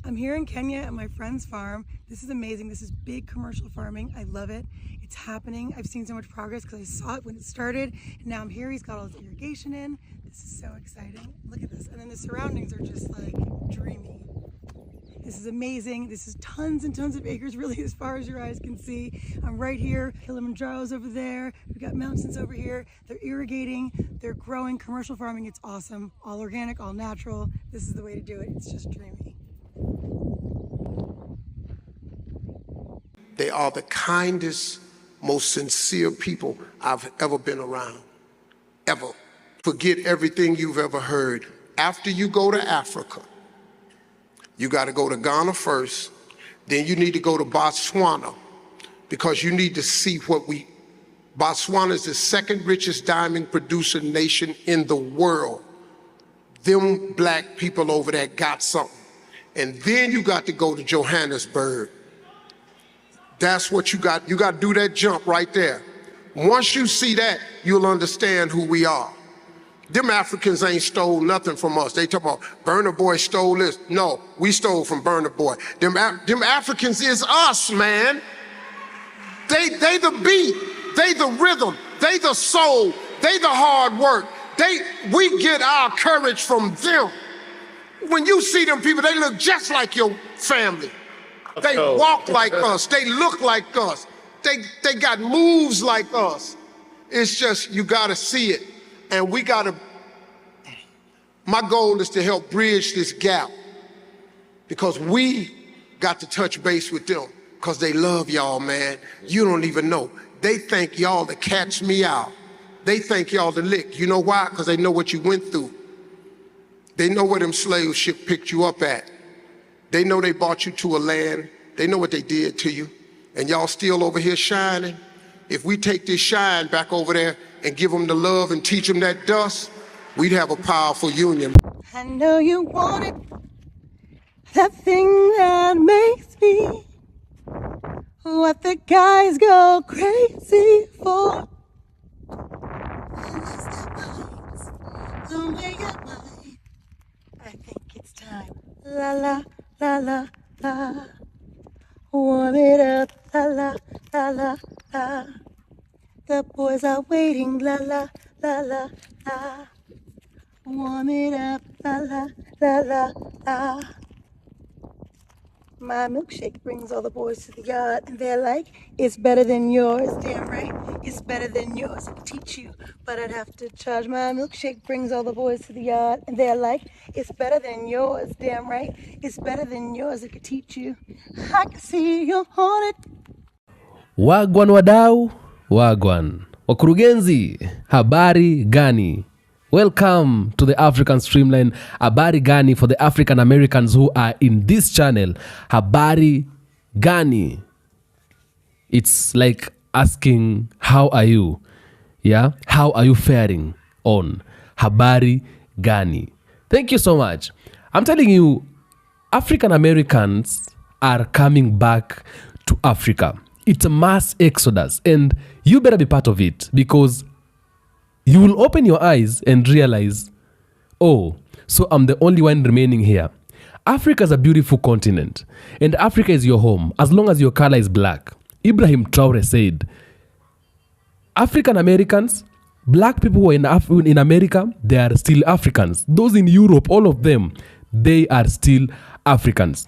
I'm here in Kenya at my friend's farm. This is amazing. This is big commercial farming. I love it. It's happening. I've seen so much progress because I saw it when it started. And now I'm here. He's got all his irrigation in. This is so exciting. Look at this. And then the surroundings are just like dreamy. This is amazing. This is tons and tons of acres, really as far as your eyes can see. I'm right here. Kilimanjaro's over there. We've got mountains over here. They're irrigating. They're growing. Commercial farming. It's awesome. All organic, all natural. This is the way to do it. It's just dreamy. They are the kindest, most sincere people I've ever been around, ever. Forget everything you've ever heard. After you go to Africa, you got to go to Ghana first, then you need to go to Botswana, because you need to see Botswana is the second richest diamond producer nation in the world. Them black people over there got something. And then you got to go to Johannesburg. That's what you got. You got to do that jump right there. Once you see that, you'll understand who we are. Them Africans ain't stole nothing from us. They talk about Burna Boy stole this. No, we stole from Burna Boy. Them Africans is us, man. They the beat, they the rhythm, they the soul, they the hard work. We get our courage from them. When you see them people, they look just like your family. They walk like us. They look like us. They got moves like us. It's just, you gotta see it. And we gotta, my goal is to help bridge this gap, because we got to touch base with them, because they love y'all, man. You don't even know. They think y'all to catch me out. They think y'all to lick. You know why? Because they know what you went through. They know where them slave ship picked you up at. They know they brought you to a land. They know what they did to you. And y'all still over here shining. If we take this shine back over there and give them the love and teach them that dust, we'd have a powerful union. I know you want it. That thing that makes me what the guys go crazy for. I think it's time. La la la la la. Warm it up. La la la la la. The boys are waiting. La la la la la. Warm it up. La la la la la. My milkshake brings all the boys to the yard, and they're like, it's better than yours. Damn right, it's better than yours. I could teach you, but I'd have to charge. My milkshake brings all the boys to the yard, and they're like, it's better than yours. Damn right, it's better than yours. I could teach you. I can see you on it. Wagwan wadau, wagwan. Wakurugenzi, habari gani? Welcome to the African Streamline. Habari gani for the African Americans who are in this channel. Habari gani. It's like asking, how are you? Yeah? How are you faring on? Habari gani. Thank you so much. I'm telling you, African Americans are coming back to Africa. It's a mass exodus, and you better be part of it, because you will open your eyes and realize, oh, so I'm the only one remaining here. Africa is a beautiful continent, and Africa is your home as long as your color is black. Ibrahim Traore said, African Americans, black people who are in America, they are still Africans. Those in Europe, all of them, they are still Africans.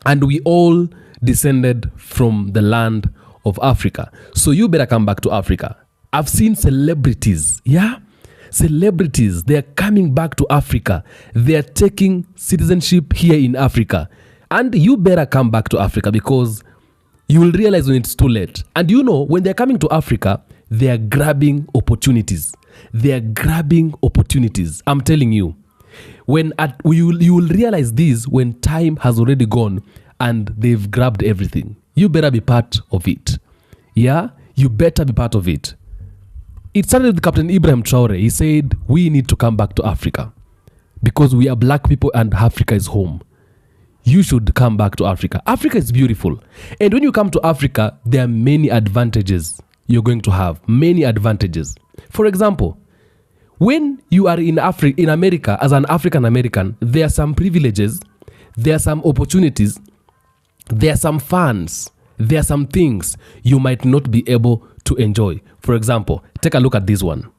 And we all descended from the land of Africa. So you better come back to Africa. I've seen celebrities, celebrities, they're coming back to Africa. They're taking citizenship here in Africa. And you better come back to Africa, because you will realize when it's too late. And you know, when they're coming to Africa, they're grabbing opportunities. They're grabbing opportunities. I'm telling you. You will realize this when time has already gone and they've grabbed everything. You better be part of it. Yeah? You better be part of it. It started with Capt.Ibrahim Traore. He said, we need to come back to Africa because we are black people and Africa is home. You should come back to Africa. Africa is beautiful. And when you come to Africa, there are many advantages you're going to have. Many advantages. For example, when you are in America as an African American, there are some privileges there are some opportunities, there are some funds, there are some things you might not be able to enjoy. For example, take a look at this one.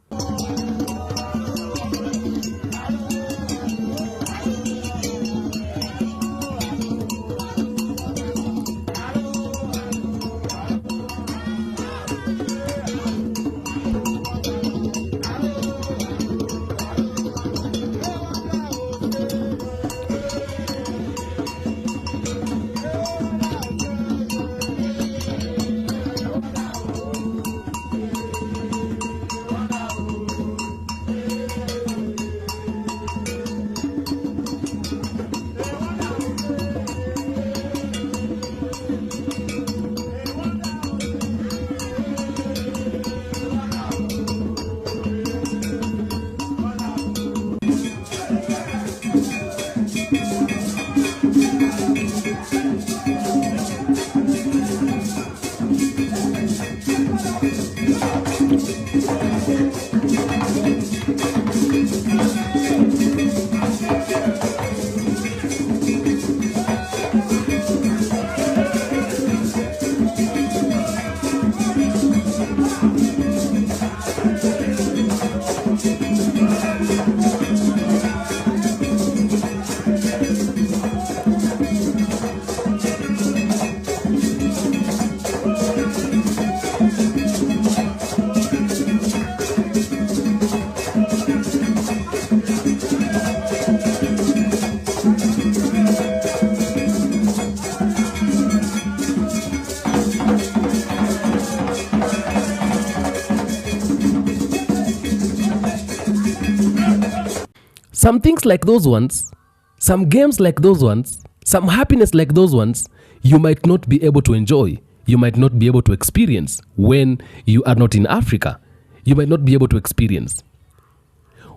Some things like those ones, some games like those ones, some happiness like those ones, you might not be able to enjoy. You might not be able to experience when you are not in Africa. You might not be able to experience.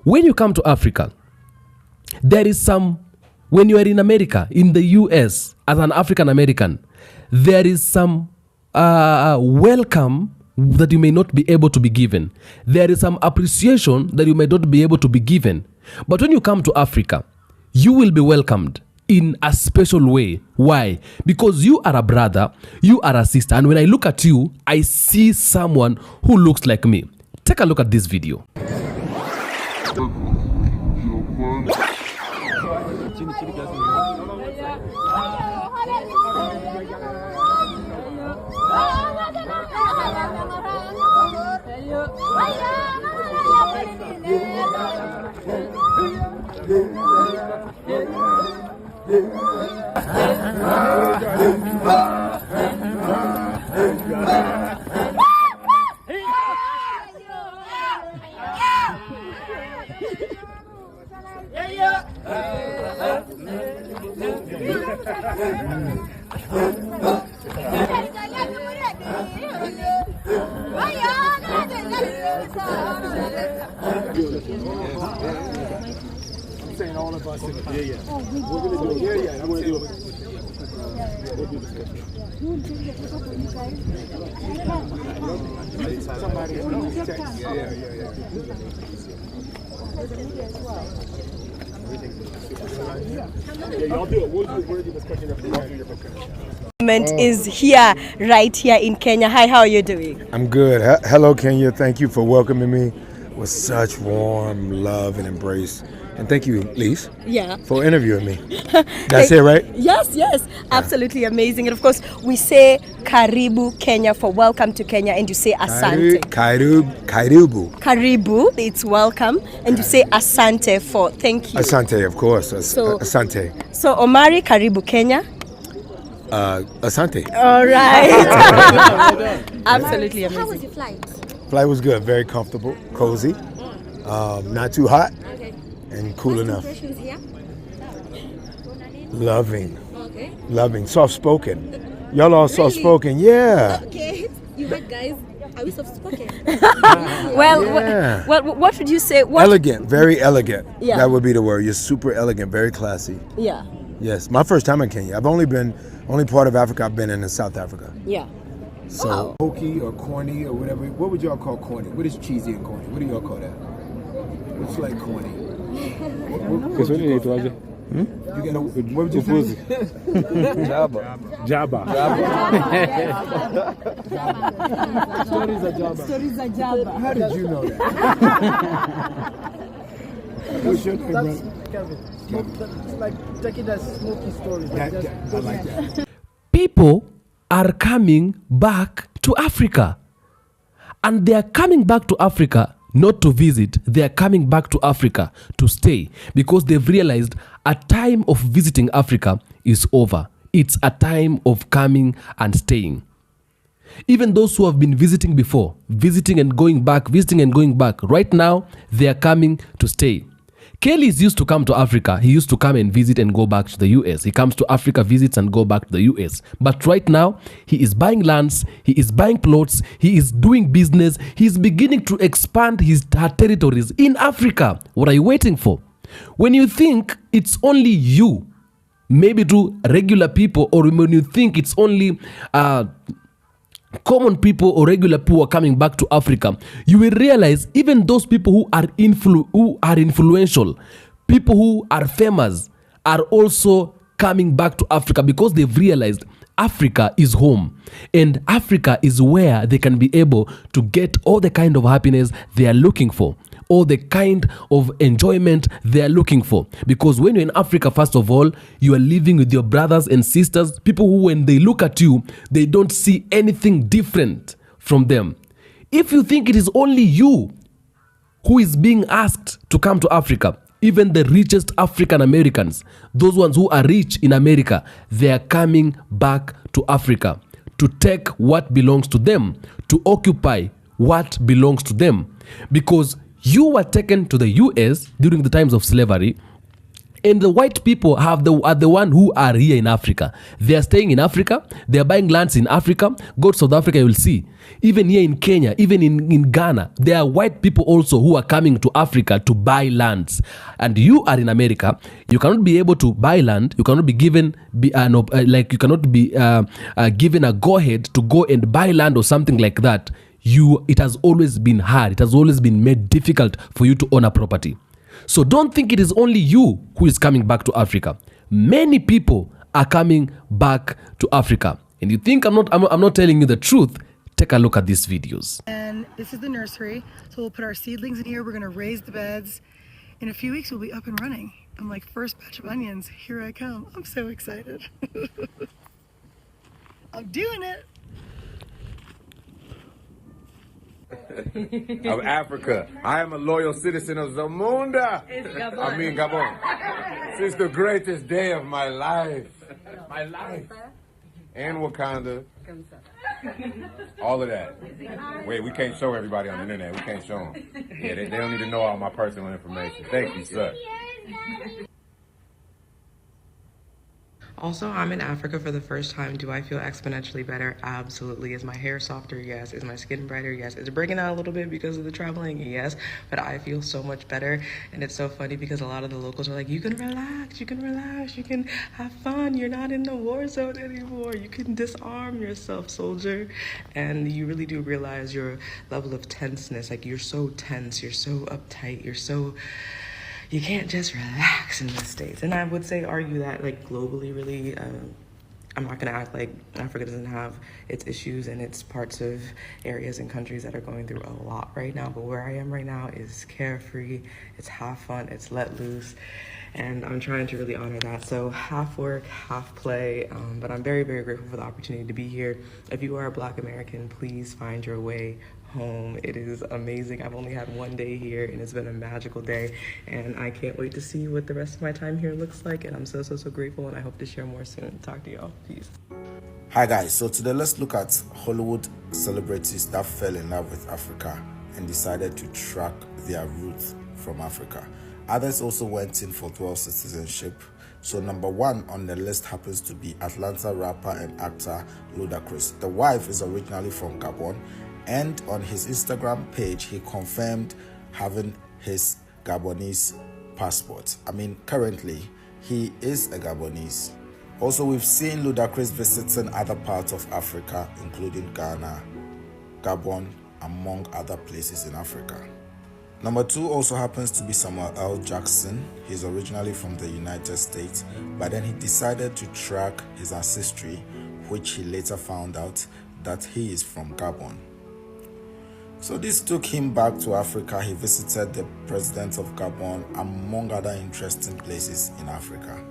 When you come to Africa, there is some, when you are in America, in the US, as an African American, there is some welcome that you may not be able to be given. There is some appreciation that you may not be able to be given. But when you come to Africa, you will be welcomed in a special way. Why? Because you are a brother, you are a sister, and when I look at you, I see someone who looks like me. Take a look at this video. Saying all of us in the yeah. We're gonna do it. I'm gonna do it. We'll do this. Somebody text. Yeah. Y'all do it. We'll do this question after your question. Is here, right here in Kenya. Hi, how are you doing? I'm good. Hello, Kenya. Thank you for welcoming me with such warm love and embrace. And thank you, Lise, for interviewing me. That's it, right? Yes, absolutely amazing. And of course, we say Karibu Kenya for welcome to Kenya, and you say Asante. Karibu. Karibu, it's welcome, and you say Asante for thank you. Asante, of course. Asante. So Omari, Karibu Kenya. Asante. All right. Absolutely amazing. How was your flight? Flight was good, very comfortable, cozy, not too hot. And cool enough. Here? Loving, soft-spoken. Y'all all soft-spoken, yeah. Okay, you heard, guys. Are we soft-spoken? Well, what would you say? Elegant, very elegant. Yeah. That would be the word. You're super elegant, very classy. Yeah. Yes, my first time in Kenya. I've only part of Africa I've been in is South Africa. Yeah. So, hokey or corny or whatever. What would y'all call corny? What is cheesy and corny? What do y'all call that? What's like corny? You get what would you say? Jabba. Stories are Jabba. How did you know that? What's your name, brother? Kevin. It's like taking that smoky story. I like that. People are coming back to Africa. And they are coming back to Africa not to visit. They are coming back to Africa to stay because they've realized a time of visiting Africa is over. It's a time of coming and staying. Even those who have been visiting before, visiting and going back, right now, they are coming to stay. Kelly's used to come to Africa. He used to come and visit and go back to the US. He comes to Africa, visits and go back to the US. But right now, he is buying lands, he is buying plots, he is doing business. He's beginning to expand her territories in Africa. What are you waiting for? When you think it's only you, maybe to regular people, or when you think it's only common people or regular people are coming back to Africa, you will realize even those people who are influential, people who are famous, are also coming back to Africa because they've realized Africa is home, and Africa is where they can be able to get all the kind of happiness they are looking for, all the kind of enjoyment they are looking for. Because when you're in Africa, first of all, you are living with your brothers and sisters, people who, when they look at you, they don't see anything different from them. If you think it is only you who is being asked to come to Africa, even the richest African Americans, those ones who are rich in America, they are coming back to Africa to take what belongs to them, to occupy what belongs to them. Because you were taken to the US during the times of slavery, and the white people are the one who are here in Africa. They are staying in Africa. They are buying lands in Africa. Go to South Africa, you will see. Even here in Kenya, even in Ghana, there are white people also who are coming to Africa to buy lands. And you are in America. You cannot be able to buy land. You cannot be given given a go ahead to go and buy land or something like that. It has always been hard. It has always been made difficult for you to own a property. So don't think it is only you who is coming back to Africa. Many people are coming back to Africa. And you think I'm not telling you the truth? Take a look at these videos. And this is the nursery. So we'll put our seedlings in here. We're gonna raise the beds. In a few weeks, we'll be up and running. I'm like, first batch of onions, here I come. I'm so excited. I'm doing it. Of Africa. I am a loyal citizen of Zamunda. Gabon. Since the greatest day of my life. And Wakanda. All of that. Wait, we can't show everybody on the internet. We can't show them. Yeah, they don't need to know all my personal information. Thank you, sir. Also, I'm in Africa for the first time. Do I feel exponentially better? Absolutely. Is my hair softer? Yes. Is my skin brighter? Yes. Is it breaking out a little bit because of the traveling? Yes. But I feel so much better. And it's so funny because a lot of the locals are like, you can relax, you can have fun. You're not in the war zone anymore. You can disarm yourself, soldier. And you really do realize your level of tenseness. Like, you're so tense, you're so uptight, you can't just relax in the States. And I would argue that, like, globally, really, I'm not going to act like Africa doesn't have its issues and its parts of areas and countries that are going through a lot right now. But where I am right now is carefree, it's have fun, it's let loose. And I'm trying to really honor that. So half work, half play. But I'm very, very grateful for the opportunity to be here. If you are a Black American, please find your way home. It is amazing. I've only had one day here and it's been a magical day. And I can't wait to see what the rest of my time here looks like. And I'm so, so, so grateful. And I hope to share more soon. Talk to y'all. Peace. Hi guys, so today let's look at Hollywood celebrities that fell in love with Africa and decided to track their roots from Africa. Others also went in for dual citizenship. So number one on the list happens to be Atlanta rapper and actor Ludacris. The wife is originally from Gabon, and on his Instagram page, he confirmed having his Gabonese passport. Currently, he is a Gabonese. Also, we've seen Ludacris visiting other parts of Africa, including Ghana, Gabon, among other places in Africa. Number 2 also happens to be Samuel L. Jackson. He's originally from the United States, but then he decided to track his ancestry, which he later found out that he is from Gabon. So this took him back to Africa. He visited the president of Gabon, among other interesting places in Africa.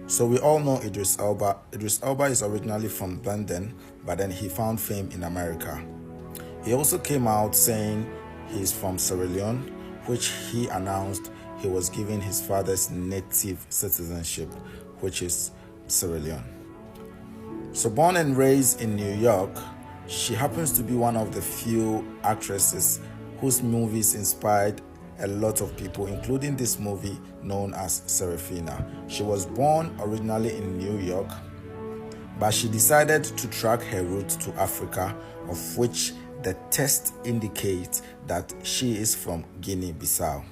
So we all know Idris Elba. Idris Elba is originally from London, but then he found fame in America. He also came out saying he's from Sierra Leone, which he announced he was given his father's native citizenship, which is Sierra Leone. So born and raised in New York, she happens to be one of the few actresses whose movies inspired a lot of people, including this movie known as Serafina. She was born originally in New York, but she decided to track her roots to Africa, of which the test indicates that she is from Guinea-Bissau.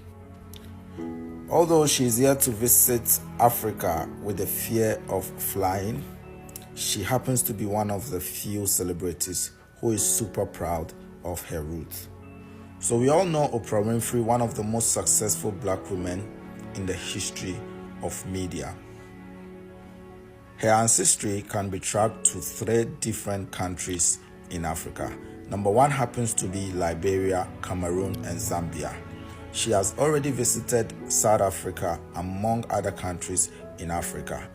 Although she is here to visit Africa with the fear of flying, she happens to be one of the few celebrities who is super proud of her roots. So we all know Oprah Winfrey, one of the most successful black women in the history of media. Her ancestry can be tracked to 3 different countries in Africa. Number 1 happens to be Liberia, Cameroon, and Zambia. She has already visited South Africa, among other countries in Africa.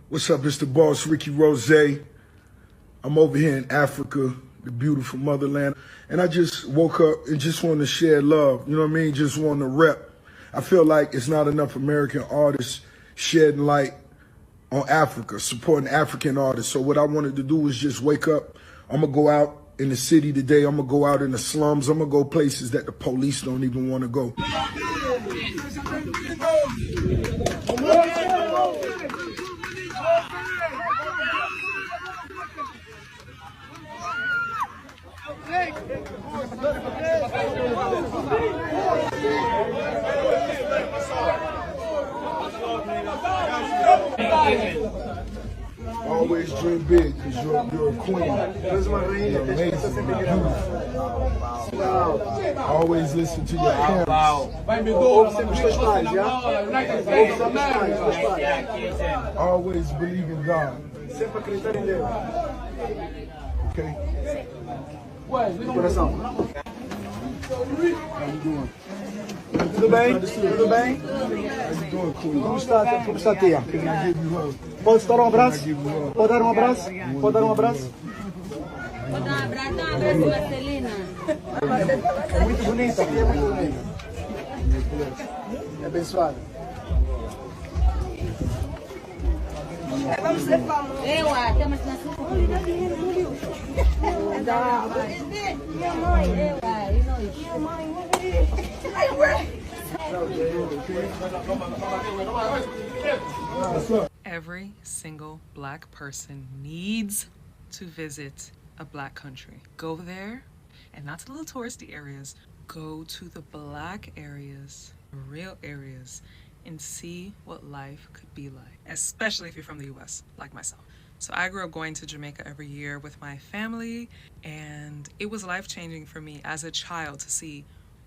What's up, it's the boss, Ricky Rose. I'm over here in Africa, the beautiful motherland. And I just woke up and just want to share love. You know what I mean? Just want to rep. I feel like it's not enough American artists shedding light on Africa, supporting African artists. So what I wanted to do was just wake up. I'm going to go out in the city today. I'm going to go out in the slums. I'm going to go places that the police don't even want to go. Always dream big, because you're a queen. You're amazing, you're beautiful. Always listen to your parents. Always believe in God. Okay? How you doing? Tudo bem? Tudo bem? Como está, tia? Pode dar um abraço? Pode dar um abraço? Pode dar um abraço? Pode dar um abraço, Marcelina. É muito bonita, aqui é muito bonita. É abençoada. Vamos ser famosos. Eu até mas na sua minha mãe, e nós. Minha mãe. Every single black person needs to visit a black country. Go there, and not to the little touristy areas. Go to the black areas, the real areas, and see what life could be like, especially if you're from the US, like myself. So I grew up going to Jamaica every year with my family, and it was life-changing for me as a child to see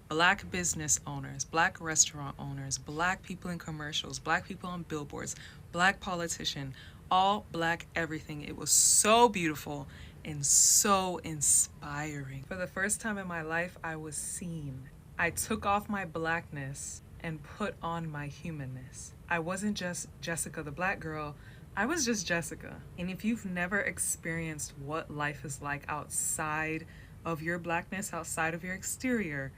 black business owners, black restaurant owners, black people in commercials, black people on billboards, black politician, all black everything. It was so beautiful and so inspiring. For the first time in my life, I was seen. I took off my blackness and put on my humanness. I wasn't just Jessica the black girl, I was just Jessica. And if you've never experienced what life is like outside of your blackness, outside of your exterior,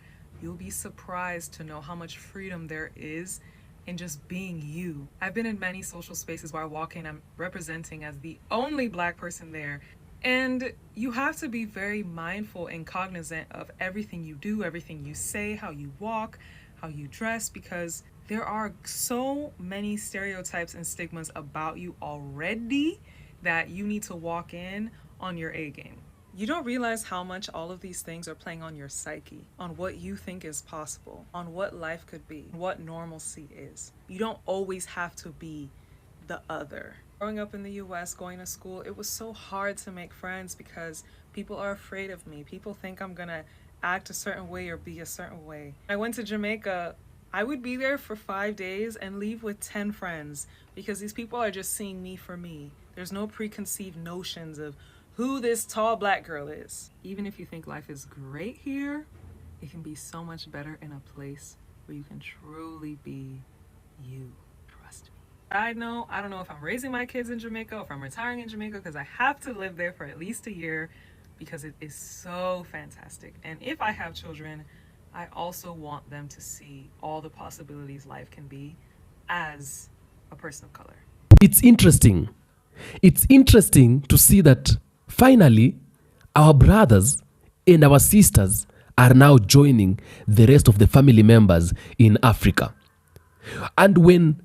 you'll be surprised to know how much freedom there is in just being you. I've been in many social spaces where I walk in, I'm representing as the only black person there. And you have to be very mindful and cognizant of everything you do, everything you say, how you walk, how you dress, because there are so many stereotypes and stigmas about you already that you need to walk in on your A game. You don't realize how much all of these things are playing on your psyche, on what you think is possible, on what life could be, what normalcy is. You don't always have to be the other. Growing up in the US, going to school, it was so hard to make friends because people are afraid of me. People think I'm gonna act a certain way or be a certain way. I went to Jamaica, I would be there for 5 days and leave with 10 friends because these people are just seeing me for me. There's no preconceived notions of who this tall black girl is. Even if you think life is great here, it can be so much better in a place where you can truly be you. Trust me. I don't know if I'm raising my kids in Jamaica or if I'm retiring in Jamaica because I have to live there for at least a year because it is so fantastic. And if I have children, I also want them to see all the possibilities life can be as a person of color. It's interesting. It's interesting to see that finally our brothers and our sisters are now joining the rest of the family members in Africa. And when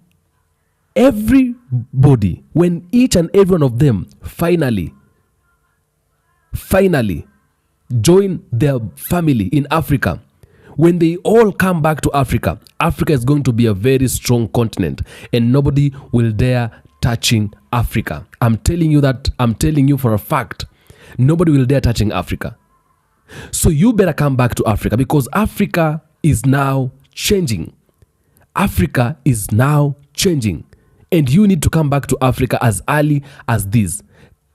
each and every one of them finally join their family in Africa, when they all come back to Africa, Africa is going to be a very strong continent and nobody will dare touching Africa. I'm telling you for a fact, nobody will dare touching Africa. So you better come back to Africa because Africa is now changing. Africa is now changing. And you need to come back to Africa as early as this.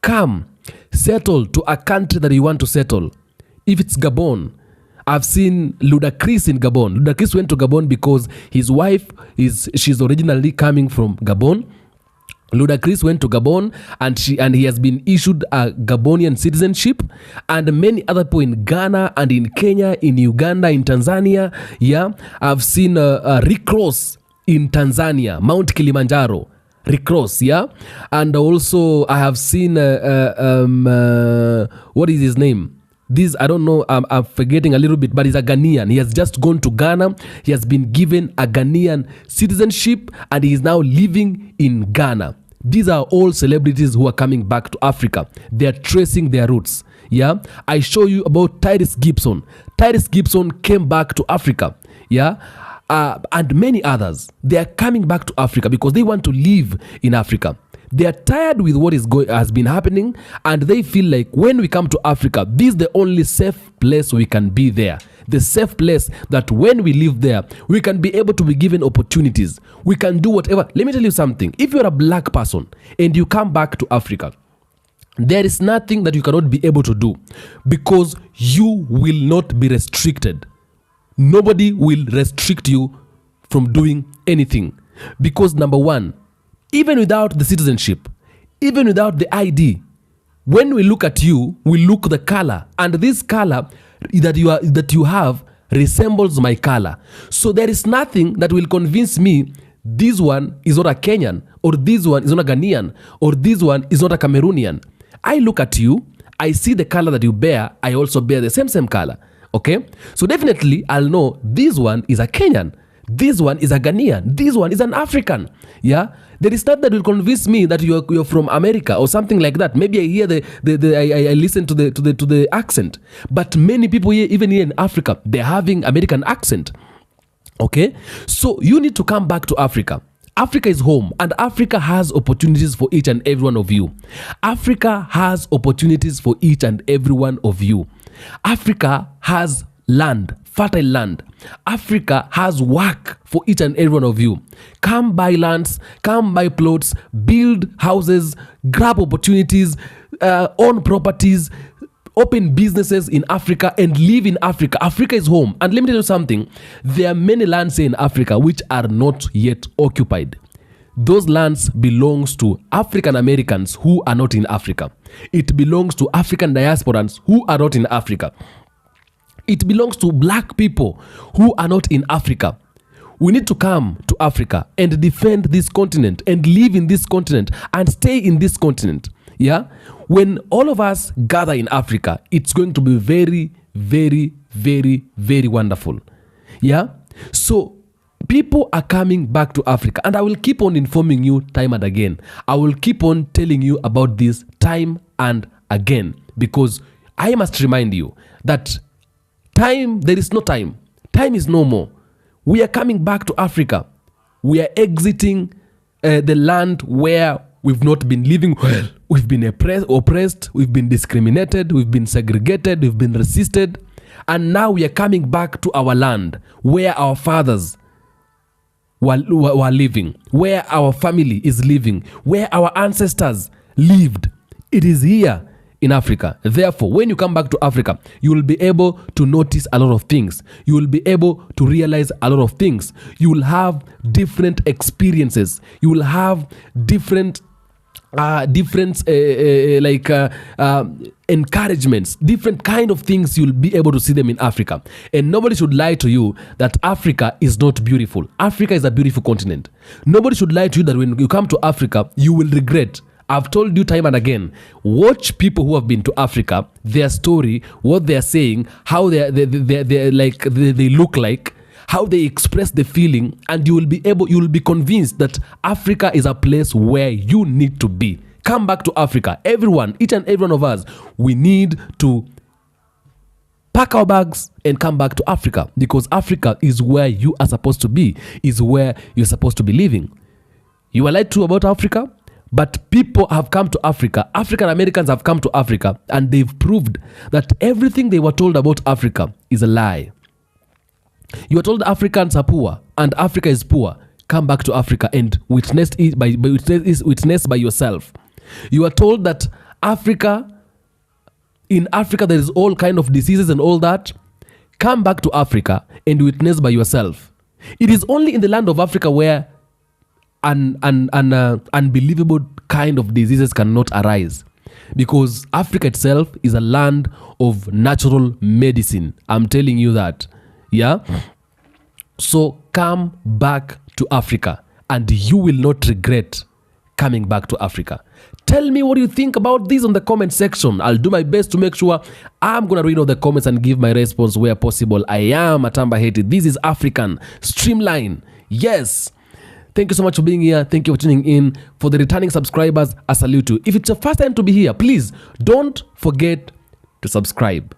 Come, settle to a country that you want to settle. If it's Gabon, I've seen Ludacris in Gabon. Ludacris went to Gabon because his wife, she's originally coming from Gabon. Ludacris went to Gabon and he has been issued a Gabonian citizenship, and many other people in Ghana and in Kenya, in Uganda, in Tanzania. Yeah, I've seen Rick Ross in Tanzania, Mount Kilimanjaro, Rick Ross. Yeah, and also I have seen what is his name? This, I don't know, I'm forgetting a little bit, but he's a Ghanaian. He has just gone to Ghana. He has been given a Ghanaian citizenship and he is now living in Ghana. These are all celebrities who are coming back to Africa. They are tracing their roots. Yeah, I show you about Tyrese Gibson. Tyrese Gibson came back to Africa. Yeah, and many others. They are coming back to Africa because they want to live in Africa. They are tired with what has been happening, and they feel like when we come to Africa, this is the only safe place we can be there. The safe place that when we live there, we can be able to be given opportunities. We can do whatever. Let me tell you something. If you're a black person and you come back to Africa, there is nothing that you cannot be able to do because you will not be restricted. Nobody will restrict you from doing anything because, number one, even without the citizenship, even without the ID, when we look at you, we look the color, and this color that you have resembles my color. So there is nothing that will convince me this one is not a Kenyan, or this one is not a Ghanaian, or this one is not a Cameroonian. I look at you, I see the color that you bear, I also bear the same color. Okay? So definitely I'll know this one is a Kenyan, this one is a Ghanaian, this one is an African. Yeah? There is nothing that will convince me that you're from America or something like that. Maybe I hear I listen to the accent. But many people here, even here in Africa, they're having American accent. Okay? So you need to come back to Africa. Africa is home, and Africa has opportunities for each and every one of you. Africa has opportunities for each and every one of you. Africa has land, fertile land. Africa has work for each and every one of you. Come buy lands, come buy plots, build houses, grab opportunities, own properties, open businesses in Africa and live in Africa. Africa is home. And let me tell you something. There are many lands in Africa which are not yet occupied. Those lands belongs to African Americans who are not in Africa. It belongs to African diasporans who are not in Africa. It belongs to black people who are not in Africa. We need to come to Africa and defend this continent and live in this continent and stay in this continent. Yeah? When all of us gather in Africa, it's going to be very, very, very, very wonderful. Yeah? So people are coming back to Africa, and I will keep on informing you time and again. I will keep on telling you about this time and again, because I must remind you that time, there is no time. Time is no more. We are coming back to Africa. We are exiting the land where we've not been living well. We've been oppressed. We've been discriminated. We've been segregated. We've been resisted. And now we are coming back to our land where our fathers were living, where our family is living, where our ancestors lived. It is here in Africa. Therefore, when you come back to Africa, you will be able to notice a lot of things. You will be able to realize a lot of things. You will have different experiences. You will have different encouragements, different kind of things. You'll be able to see them in Africa. And nobody should lie to you that Africa is not beautiful. Africa is a beautiful continent. Nobody should lie to you that when you come to Africa, you will regret. I've told you time and again, watch people who have been to Africa, their story, what they're saying, how they look like, how they express the feeling, and you will be convinced that Africa is a place where you need to be. Come back to Africa. Everyone, each and every one of us, we need to pack our bags and come back to Africa, because Africa is where you are supposed to be, is where you're supposed to be living. You are lied to about Africa, but people have come to Africa. African Americans have come to Africa, and they've proved that everything they were told about Africa is a lie. You are told Africans are poor and Africa is poor. Come back to Africa and witness by yourself. You are told that in Africa there is all kind of diseases and all that. Come back to Africa and witness by yourself. It is only in the land of Africa where unbelievable kind of diseases cannot arise, because Africa itself is a land of natural medicine. I'm telling you that. Yeah. So come back to Africa and you will not regret coming back to Africa. Tell me what you think about this on the comment section. I'll do my best to make sure I'm going to read all the comments and give my response where possible. I am Atamba Haiti. This is African Streamline. Yes. Thank you so much for being here. Thank you for tuning in. For the returning subscribers, I salute you. If it's your first time to be here, please don't forget to subscribe.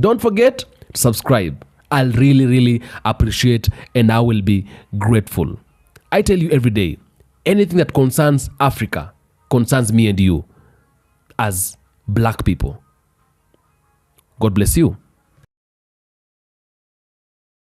Don't forget to subscribe. I'll really, really appreciate and I will be grateful. I tell you every day, anything that concerns Africa concerns me and you as black people. God bless you.